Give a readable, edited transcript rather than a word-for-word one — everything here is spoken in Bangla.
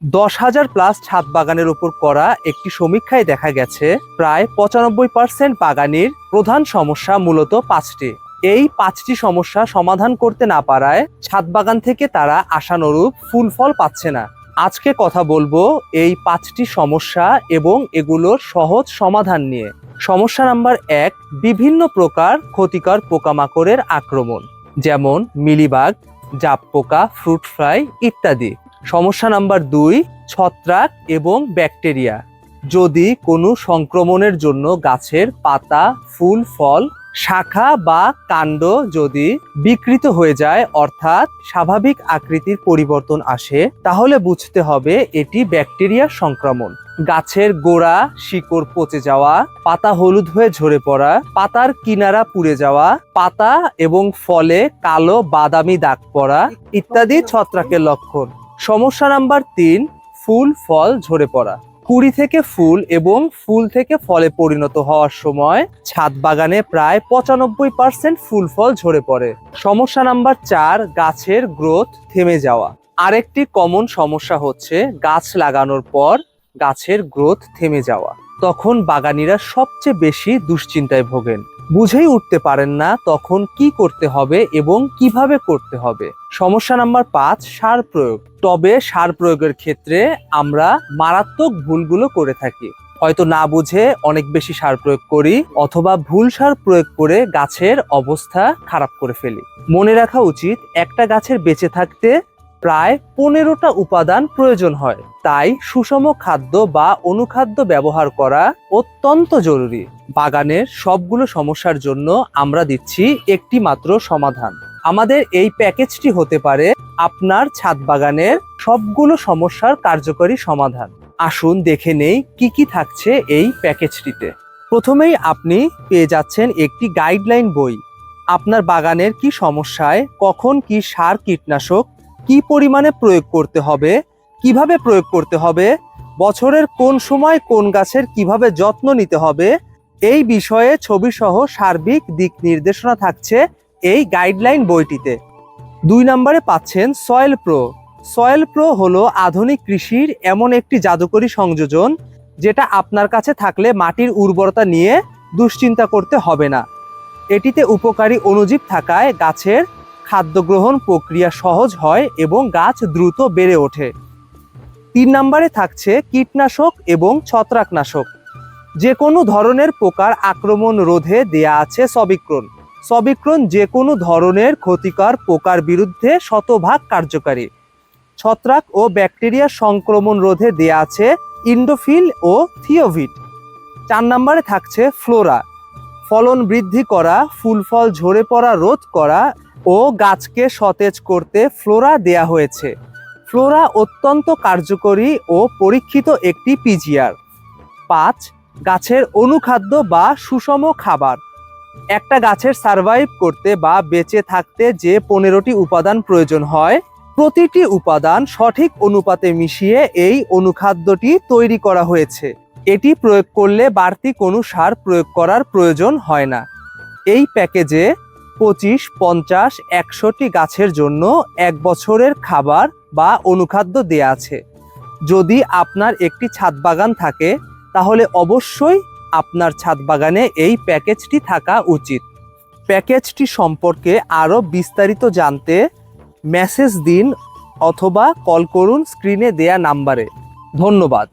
10,000 প্লাস ছাদ বাগানের উপর করা একটি সমীক্ষায় দেখা গেছে প্রায় 95% বাগানির প্রধান সমস্যা মূলত 5টি। এই 5টি সমস্যা সমাধান করতে না পারায় ছাদ বাগান থেকে তারা আশানুরূপ ফুল ফল পাচ্ছে না। আজকে কথা বলবো এই 5টি সমস্যা এবং এগুলোর সহজ সমাধান নিয়ে। সমস্যা নাম্বার 1, বিভিন্ন প্রকার ক্ষতিকর পোকামাকড়ের আক্রমণ, যেমন মিলিবাগ, জাপ পোকা, ফ্রুট ফ্লাই ইত্যাদি। সমস্যা নাম্বার 2, ছত্রাক এবং ব্যাকটেরিয়া। যদি কোনো সংক্রমণের জন্য গাছের পাতা, ফুল, ফল, শাখা বা কাণ্ড যদি বিকৃত হয়ে যায়, অর্থাৎ স্বাভাবিক আকৃতির পরিবর্তন আসে, তাহলে বুঝতে হবে এটি ব্যাকটেরিয়ার সংক্রমণ। গাছের গোড়া, শিকড় পচে যাওয়া, পাতা হলুদ হয়ে ঝরে পড়া, পাতার কিনারা পুড়ে যাওয়া, পাতা এবং ফলে কালো বাদামি দাগ পড়া ইত্যাদি ছত্রাকের লক্ষণ। সমস্যা নাম্বার 3, ফুল ফল ঝরে পড়া। কুড়ি থেকে ফুল এবং ফুল থেকে ফলে পরিণত হওয়ার সময় ছাদ বাগানে প্রায় 95% ফুল ফল ঝরে পড়ে। সমস্যা নাম্বার 4, গাছের গ্রোথ থেমে যাওয়া। আরেকটি কমন সমস্যা হচ্ছে গাছ লাগানোর পর গাছের গ্রোথ থেমে যাওয়া। তখন বাগানিরা সবচেয়ে বেশি দুশ্চিন্তায় ভোগেন, বুঝেই উঠতে পারেন না তখন কি করতে হবে এবং কিভাবে করতে হবে। সমস্যা নাম্বার 5, সার প্রয়োগ। তবে সার প্রয়োগের ক্ষেত্রে আমরা মারাত্মক ভুলগুলো করে থাকি। হয়তো না বুঝে অনেক বেশি সার প্রয়োগ করি, অথবা ভুল সার প্রয়োগ করে গাছের অবস্থা খারাপ করে ফেলি। মনে রাখা উচিত, একটা গাছের বেঁচে থাকতে প্রায় 15টা উপাদান প্রয়োজন হয়। তাই সুষম খাদ্য বা অনুখাদ্য ব্যবহার করা অত্যন্ত জরুরি। বাগানের সবগুলো সমস্যার জন্য আমরা দিচ্ছি একটি মাত্র সমাধান। আমাদের এই প্যাকেজটি হতে পারে আপনার ছাদ বাগানের সবগুলো সমস্যার কার্যকরী সমাধান। আসুন দেখে নেই কি কি থাকছে এই প্যাকেজটিতে। প্রথমেই আপনি পেয়ে যাচ্ছেন একটি গাইডলাইন বই। আপনার বাগানের কি সমস্যায় কখন কি সার, কীটনাশক কি পরিমাণে প্রয়োগ করতে হবে, কিভাবে প্রয়োগ করতে হবে, বছরের কোন সময় কোন গাছের কিভাবে যত্ন নিতে হবে, এই বিষয়ে ছবিসহ সার্বিক দিক নির্দেশনা থাকছে এই গাইডলাইন বইটিতে। 2 নম্বরে পাচ্ছেন সয়েল প্রো। সয়েল প্রো হলো আধুনিক কৃষির এমন একটি জাদুকরী সংযোজন, যেটা আপনার কাছে থাকলে মাটির উর্বরতা নিয়ে দুশ্চিন্তা করতে হবে না। এটিতে উপকারী অণুজীব থাকায় গাছের খাদ্য গ্রহণ প্রক্রিয়া সহজ হয় এবং গাছ দ্রুত বেড়ে ওঠে। 3 নম্বরে থাকছে কীটনাশক এবং ছত্রাকনাশক। যে কোনো ধরনের পোকার আক্রমণ রোধে দেয়া আছে সবিক্রন। সবিক্রন যে কোনো ধরনের ক্ষতিকর পোকার বিরুদ্ধে শতভাগ কার্যকারী। ছত্রাক ও ব্যাকটেরিয়া সংক্রমণ রোধে দেয়া আছে ইন্ডোফিল ও থিওভিট। 4 নম্বরে থাকছে ফ্লোরা। ফলন বৃদ্ধি করা, ফুল ফল ঝরে পড়া রোধ করা ও গাছকে সতেজ করতে ফ্লোরা দেয়া হয়েছে। ফ্লোরা অত্যন্ত কার্যকরী ও পরীক্ষিত একটি পিজিআর। 5, গাছের অনুখাদ্য বা সুষম খাবার। একটা গাছের সার্ভাইভ করতে বা বেঁচে থাকতে যে 15টি উপাদান প্রয়োজন হয়, প্রতিটি উপাদান সঠিক অনুপাতে মিশিয়ে এই অনুখাদ্যটি তৈরি করা হয়েছে। এটি প্রয়োগ করলে বাড়তি কোনো সার প্রয়োগ করার প্রয়োজন হয় না। এই প্যাকেজে 25, 50, 100টি গাছের জন্য 1 বছরের খাবার বা অনুখাদ্য দেয়া আছে। যদি আপনার একটি ছাদ বাগান থাকে, তাহলে অবশ্যই আপনার ছাদ বাগানে এই প্যাকেজটি থাকা উচিত। প্যাকেজটি সম্পর্কে আরও বিস্তারিত জানতে মেসেজ দিন অথবা কল করুন স্ক্রিনে দেয়া নাম্বারে। ধন্যবাদ।